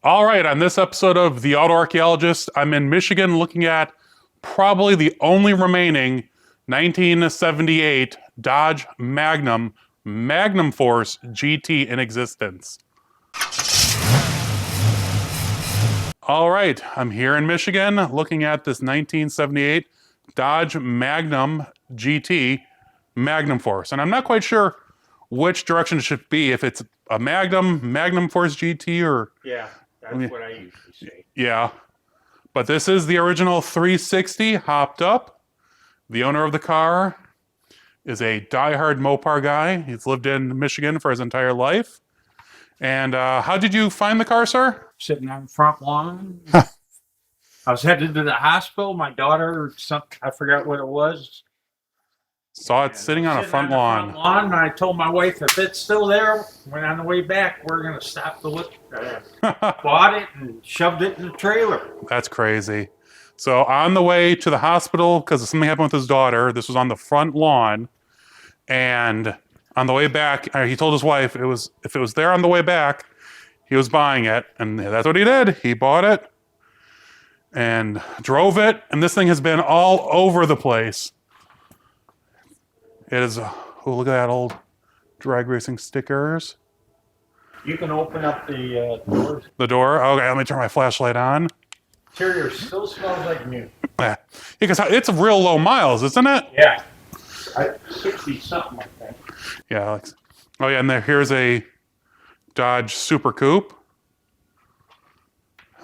All right, on this episode of The AutoArchaeologist, I'm in Michigan looking at probably the only remaining 1978 Dodge Magnum Force GT in existence. All right, I'm here in Michigan looking at this 1978 Dodge Magnum GT Magnum Force. And I'm not quite sure which direction it should be, if it's a Magnum Force GT, or... Yeah, that's what I usually say. Yeah, but this is the original 360 hopped up. The owner of the car is a diehard Mopar guy. He's lived in Michigan for his entire life. And how did you find the car, sir? Sitting on the front lawn. I was headed to the hospital. My daughter, I forgot what it was. Saw it sitting on a front lawn. And I told my wife, if it's still there, when on the way back, we're going to stop the look. Bought it and shoved it in the trailer. That's crazy. So on the way to the hospital, because something happened with his daughter, this was on the front lawn. And on the way back, he told his wife if it was there on the way back, he was buying it. And that's what he did. He bought it and drove it. And this thing has been all over the place. It is, oh, look at that old drag racing stickers. You can open up the doors. The door? Okay, let me turn my flashlight on. Interior still smells like new. Yeah, because it's real low miles, isn't it? Yeah. 60 something, I think. Yeah. Oh yeah, and here's a Dodge Super Coupe.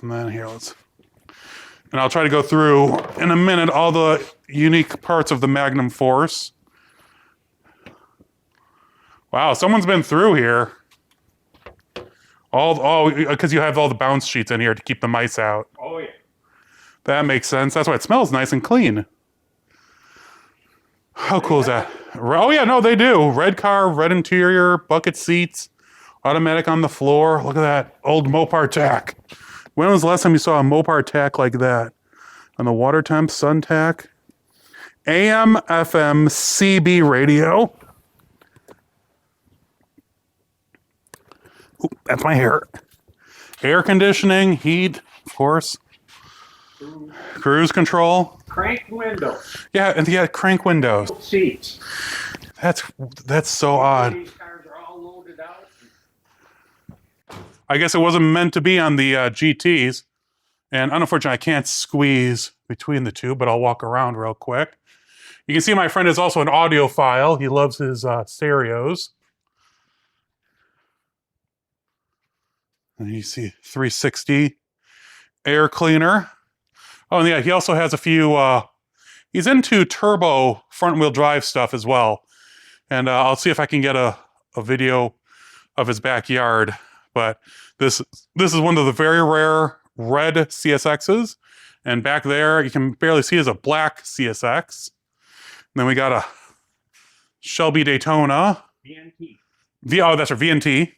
And then here, and I'll try to go through in a minute all the unique parts of the Magnum Force. Wow, someone's been through here. Because you have all the bounce sheets in here to keep the mice out. Oh, yeah. That makes sense. That's why it smells nice and clean. How cool is that? Oh, yeah, no, they do. Red car, red interior, bucket seats, automatic on the floor. Look at that old Mopar tack. When was the last time you saw a Mopar tack like that? On the water temp, sun tack. AM, FM, CB radio. Ooh, that's my hair. Air conditioning, heat, of course. Cruise control. Crank windows. Yeah, and yeah, crank windows. Seats. That's so odd. These cars are all loaded out. I guess it wasn't meant to be on the GTs. And unfortunately, I can't squeeze between the two, but I'll walk around real quick. You can see my friend is also an audiophile. He loves his stereos. And you see 360 air cleaner. Oh, and yeah, he also has a few, he's into turbo front wheel drive stuff as well. And I'll see if I can get a video of his backyard. But this is one of the very rare red CSXs. And back there, you can barely see, is a black CSX. And then we got a Shelby Daytona. VNT. Oh, that's our VNT.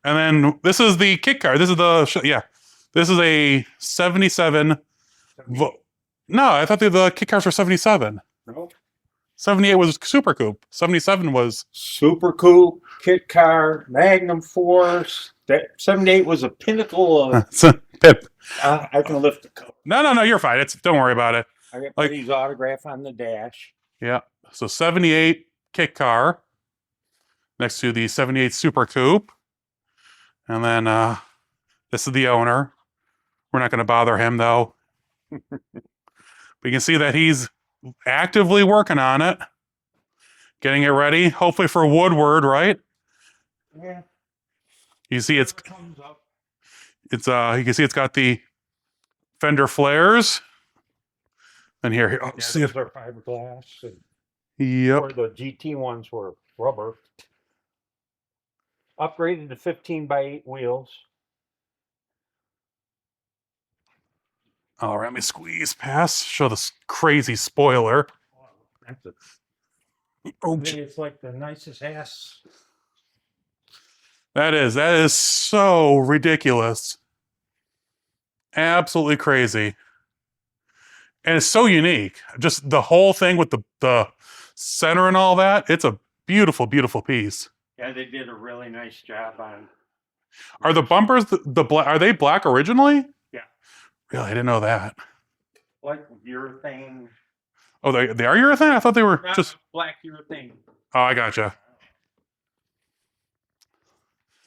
And then this is the kit car. This is this is a 77. No, I thought the kit cars were 77. No. 78 was Super Coupe. 77 was... Super Coupe, kit car, Magnum Force. That 78 was a pinnacle of... I can lift the cover. No, you're fine. Don't worry about it. I got Buddy's autograph on the dash. Yeah. So 78 kit car next to the 78 Super Coupe. And then this is the owner. We're not going to bother him, though. But you can see that he's actively working on it. Getting it ready, hopefully for Woodward, right? Yeah. You see you can see it's got the fender flares. And here, see it. Those are fiberglass. Yep. Where the GT ones were rubber. Upgraded to 15x8 wheels. All right, let me squeeze past. Show this crazy spoiler. It's like the nicest ass. That is so ridiculous. Absolutely crazy. And it's so unique. Just the whole thing with the center and all that. It's a beautiful, beautiful piece. Yeah, they did a really nice job on Are the bumpers the black? Are they black originally? Yeah. Really, I didn't know that. Like urethane. Oh, they are urethane? I thought they were Not just. black urethane. Oh, I gotcha.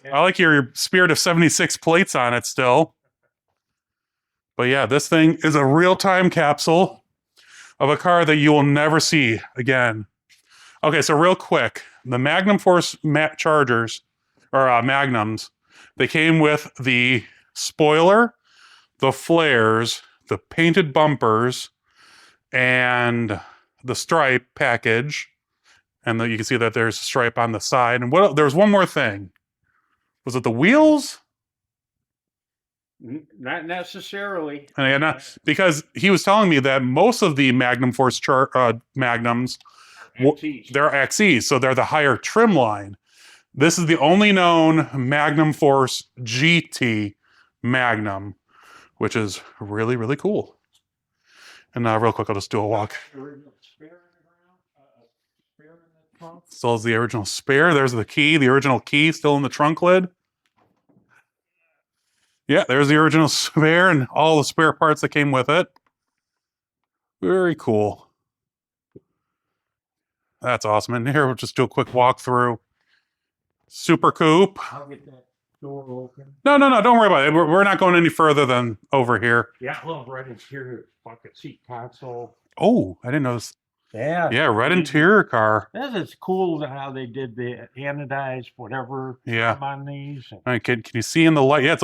Yeah. I like your Spirit of 76 plates on it still. But yeah, this thing is a real-time capsule of a car that you will never see again. Okay, so real quick, the Magnum Force Chargers, or Magnums, they came with the spoiler, the flares, the painted bumpers, and the stripe package. And you can see that there's a stripe on the side. And there was one more thing. Was it the wheels? Not necessarily. And because he was telling me that most of the Magnum Force Magnums, they're XEs, so they're the higher trim line. This is the only known Magnum Force GT Magnum, which is really, really cool. And real quick, I'll just do a walk. Still has the original spare. There's the key, the original key still in the trunk lid. Yeah, there's the original spare and all the spare parts that came with it. Very cool. That's awesome. And here, we'll just do a quick walkthrough. Super Coupe. I'll get that door open. No, don't worry about it. We're not going any further than over here. Yeah, a little red interior bucket seat console. Oh, I didn't notice. Yeah. Yeah, red interior car. That is cool how they did the anodized whatever on these. All right, can you see in the light? Yeah,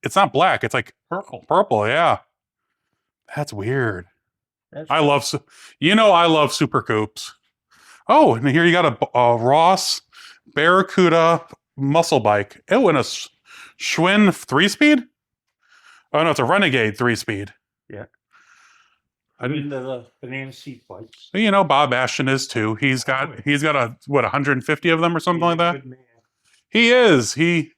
it's not black. It's like purple. Purple, yeah. That's weird. I love Super Coupes. Oh, and here you got a Ross Barracuda muscle bike. Oh, and a Schwinn 3-speed? Oh, no, it's a Renegade 3-speed. Yeah. I mean the banana seat bikes. You know, Bob Ashton is too. He's got 150 of them or something like that? He is. He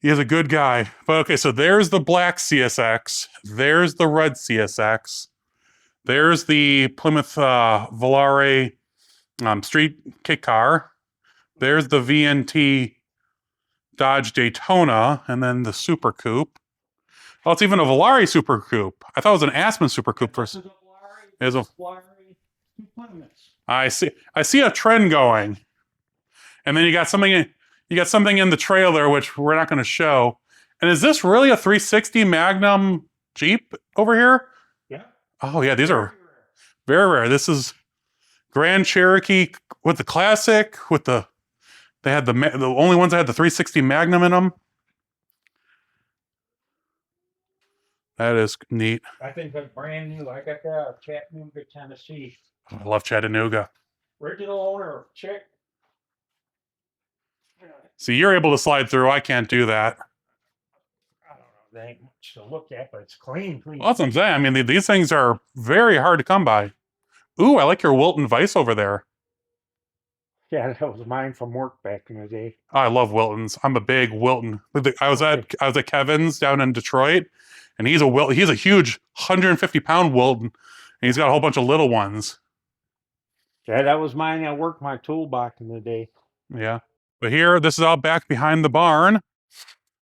is a good guy. But okay, so there's the black CSX. There's the red CSX. There's the Plymouth Volare street kit car. There's the VNT Dodge Daytona, and then the Super Coupe. Oh, it's even a Volare Super Coupe. I thought it was an Aspen Super Coupe first. There's a I see a trend going. And then you got something in the trailer which we're not going to show. And is this really a 360 Magnum Jeep over here? Yeah. Oh yeah, these are very rare. This is Grand Cherokee with the Classic, they had the only ones that had the 360 Magnum in them. That is neat. I think that's brand new. I got that out of Chattanooga, Tennessee. I love Chattanooga. Original owner, check. See, you're able to slide through. I can't do that. I don't know. There ain't much to look at, but it's clean. Well, that's what I'm saying. I mean, these things are very hard to come by. Ooh, I like your Wilton Vice over there. Yeah, that was mine from work back in the day. I love Wiltons. I'm a big Wilton. I was at Kevin's down in Detroit, and he's a huge 150-pound Wilton, and he's got a whole bunch of little ones. Yeah, that was mine. I worked my tool back in the day. Yeah. But here, this is out back behind the barn.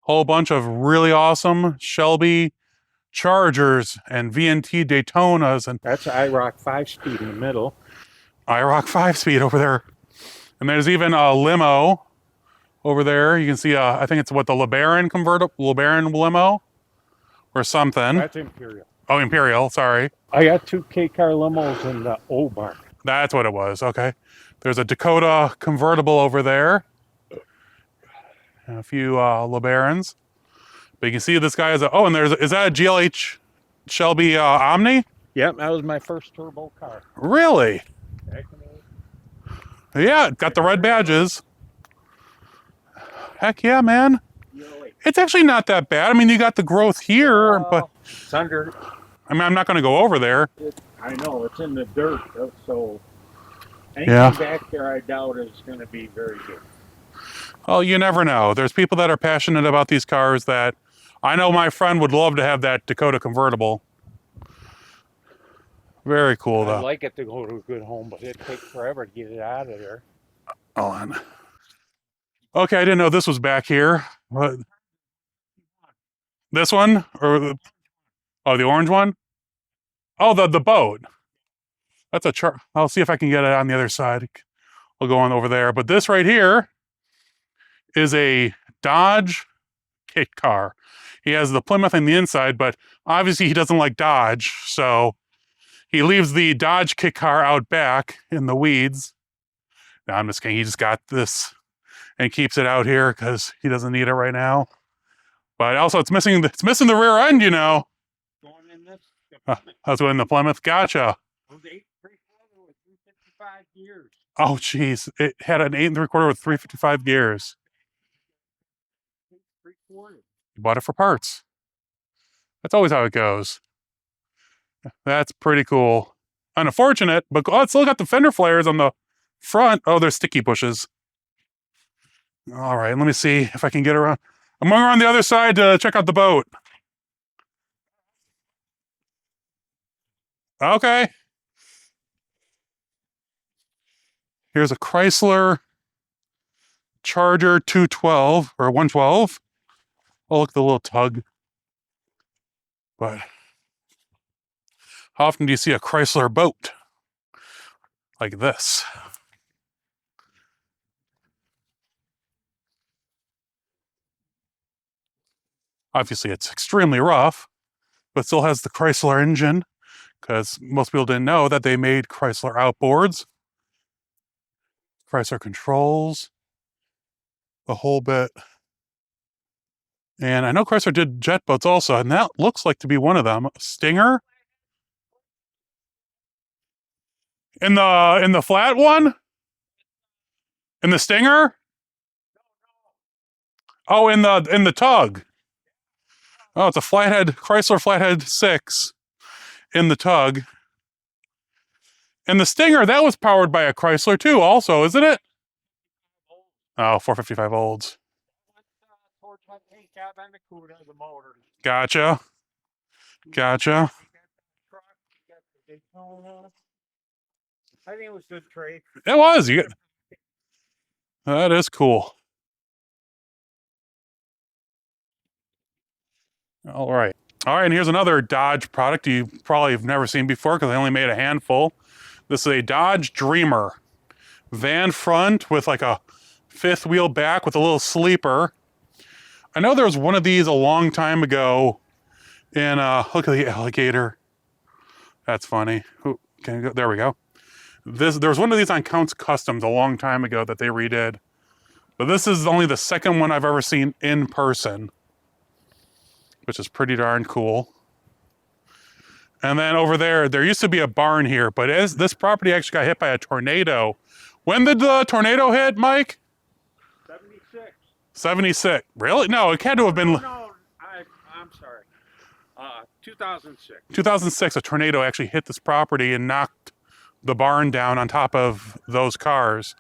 Whole bunch of really awesome Shelby Chargers and VNT Daytonas. And that's an IROC 5-speed in the middle. IROC 5-speed over there. And there's even a limo over there. You can see, I think it's the LeBaron limo or something. That's Imperial. Oh, Imperial, sorry. I got 2 K-car limos in the old barn. That's what it was, okay. There's a Dakota convertible over there. And a few LeBarons. But you can see this guy is and is that a GLH Shelby Omni? Yep, that was my first turbo car. Really? Yeah, got the red badges. Heck yeah, man. It's actually not that bad. I mean, you got the growth here, but it's under. I mean, I'm not going to go over there. I know, it's in the dirt, so anything back there I doubt is going to be very good. Well, you never know. There's people that are passionate about these cars that I know my friend would love to have that Dakota convertible. Very cool, though. I'd like it to go to a good home, but it'd take forever to get it out of there. Hold on. Okay, I didn't know this was back here. What? This one? Oh, the orange one? Oh, the boat. That's a chart. I'll see if I can get it on the other side. I'll go on over there. But this right here is a Dodge kit car. He has the Plymouth on the inside, but obviously he doesn't like Dodge, so he leaves the Dodge kit car out back in the weeds. No, I'm just kidding. He just got this and keeps it out here because he doesn't need it right now. But also, it's missing the rear end, you know. Going in this. That's in the Plymouth. Gotcha. It was 8 3/4 with 355 gears. Oh, geez. It had an 8 3/4 with 355 gears. 8 3/4. You bought it for parts. That's always how it goes. That's pretty cool. Unfortunate, but it's still got the fender flares on the front. Oh, there's sticky bushes. All right, let me see if I can get around. I'm going around the other side to check out the boat. Okay. Here's a Chrysler Charger 212 or 112. Oh, look at the little tug. But how often do you see a Chrysler boat like this? Obviously, it's extremely rough, but still has the Chrysler engine, because most people didn't know that they made Chrysler outboards, Chrysler controls, the whole bit. And I know Chrysler did jet boats also, and that looks like to be one of them. Stinger? In the flat one? In the Stinger? Oh, in the tug. Oh, it's a flathead, Chrysler Flathead 6 in the tug. And the Stinger, that was powered by a Chrysler too, also, isn't it? Oh, 455 olds. Gotcha. Gotcha. I think it was good trade. It was. That is cool. All right. All right, and here's another Dodge product you probably have never seen before because I only made a handful. This is a Dodge Dreamer. Van front with like a fifth wheel back with a little sleeper. I know there was one of these a long time ago in, look at the alligator. That's funny. Ooh, can you go? There we go. There was one of these on Count's Customs a long time ago that they redid. But this is only the second one I've ever seen in person, which is pretty darn cool. And then over there used to be a barn here, but this property actually got hit by a tornado. When did the tornado hit, Mike? 76. 76. Really? No, it had to have been... No, I'm sorry. 2006. 2006, a tornado actually hit this property and knocked the barn down on top of those cars.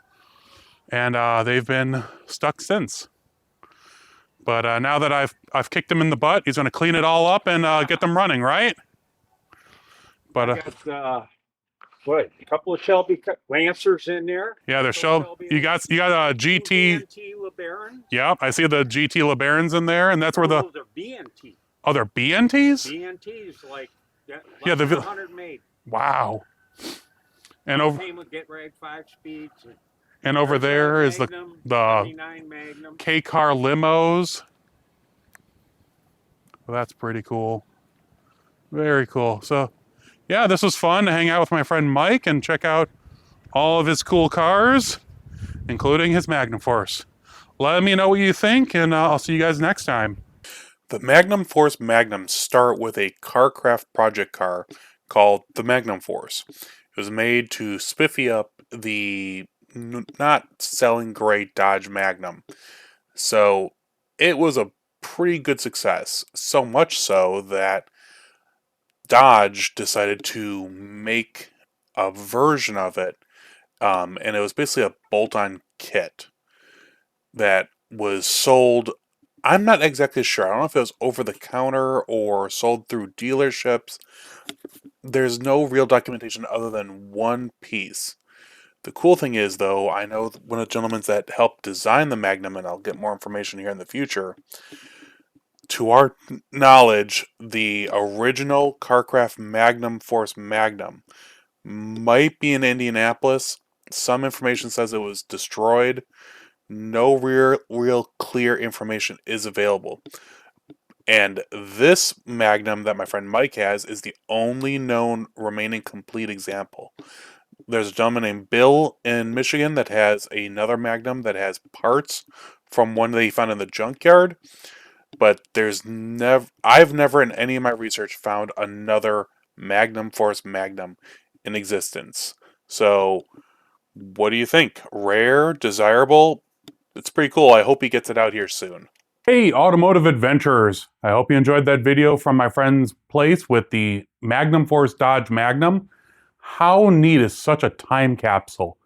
And they've been stuck since. But now that I've kicked him in the butt, he's going to clean it all up and get them running, right? But I got, what, a couple of Shelby Lancers in there. yeah, they're Shelby. You got a GT. BNT LeBaron. Yeah, I see the GT LeBarons in there, and that's where the. Those are BNT. Oh, they're BNTs. BNTs, like yeah, the 100 made. Wow. And over. Came with Get Rag 5 speeds. And over there is Magnum, the Magnum. K-car limos. Well, that's pretty cool. Very cool. So, yeah, this was fun to hang out with my friend Mike and check out all of his cool cars, including his Magnum Force. Let me know what you think, and I'll see you guys next time. The Magnum Force Magnums start with a CarCraft project car called the Magnum Force. It was made to spiffy up the not selling great Dodge Magnum. So it was a pretty good success. So much so that Dodge decided to make a version of it. And it was basically a bolt-on kit that was sold. I'm not exactly sure. I don't know if it was over the counter or sold through dealerships. There's no real documentation other than one piece The cool thing is, though, I know one of the gentlemen that helped design the Magnum, and I'll get more information here in the future. To our knowledge, the original Carcraft Magnum Force Magnum might be in Indianapolis. Some information says it was destroyed. No real clear information is available. And this Magnum that my friend Mike has is the only known remaining complete example. There's a gentleman named Bill in Michigan that has another Magnum that has parts from one that he found in the junkyard. But I've never in any of my research found another Magnum Force Magnum in existence. So, what do you think? Rare? Desirable? It's pretty cool. I hope he gets it out here soon. Hey, automotive adventurers. I hope you enjoyed that video from my friend's place with the Magnum Force Dodge Magnum. How neat is such a time capsule?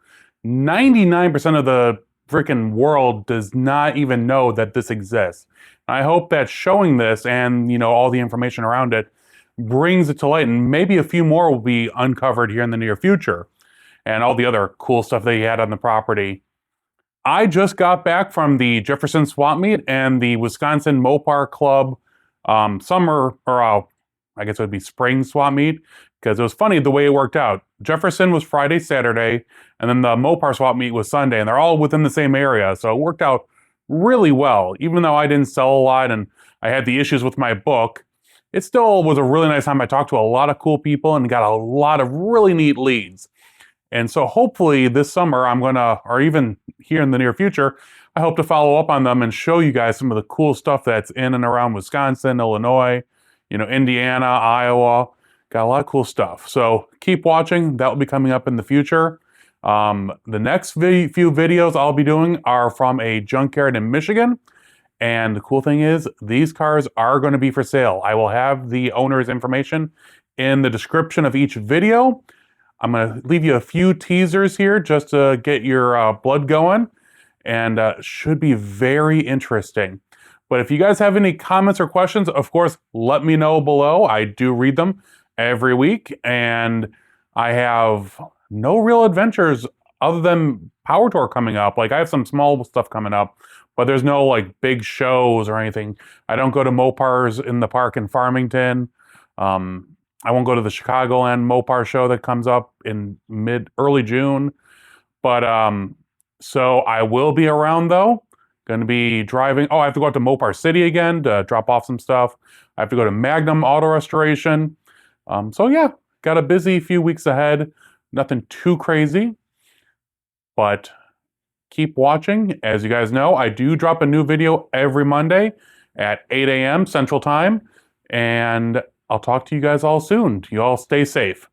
99% of the freaking world does not even know that this exists. I hope that showing this and, all the information around it brings it to light, and maybe a few more will be uncovered here in the near future, and all the other cool stuff that he had on the property. I just got back from the Jefferson Swap Meet and the Wisconsin Mopar Club summer, or I guess it would be spring swap meet, because it was funny the way it worked out. Jefferson was Friday, Saturday, and then the Mopar swap meet was Sunday, and they're all within the same area, so it worked out really well. Even though I didn't sell a lot and I had the issues with my book, it still was a really nice time. I talked to a lot of cool people and got a lot of really neat leads. And so hopefully this summer I'm gonna, or even here in the near future, I hope to follow up on them and show you guys some of the cool stuff that's in and around Wisconsin, Illinois, Indiana, Iowa. Got a lot of cool stuff. So keep watching. That will be coming up in the future. The next few videos I'll be doing are from a junkyard in Michigan. And the cool thing is, these cars are going to be for sale. I will have the owner's information in the description of each video. I'm going to leave you a few teasers here just to get your blood going, and should be very interesting. But if you guys have any comments or questions, of course, let me know below. I do read them every week, and I have no real adventures other than Power Tour coming up. Like, I have some small stuff coming up, but there's no like big shows or anything. I don't go to Mopars in the park in Farmington. I won't go to the Chicagoland Mopar show that comes up in early June. But so I will be around though. Going to be driving. Oh, I have to go out to Mopar City again to drop off some stuff. I have to go to Magnum Auto Restoration. So yeah, got a busy few weeks ahead. Nothing too crazy, but keep watching. As you guys know, I do drop a new video every Monday at 8 a.m. Central Time, and I'll talk to you guys all soon. You all stay safe.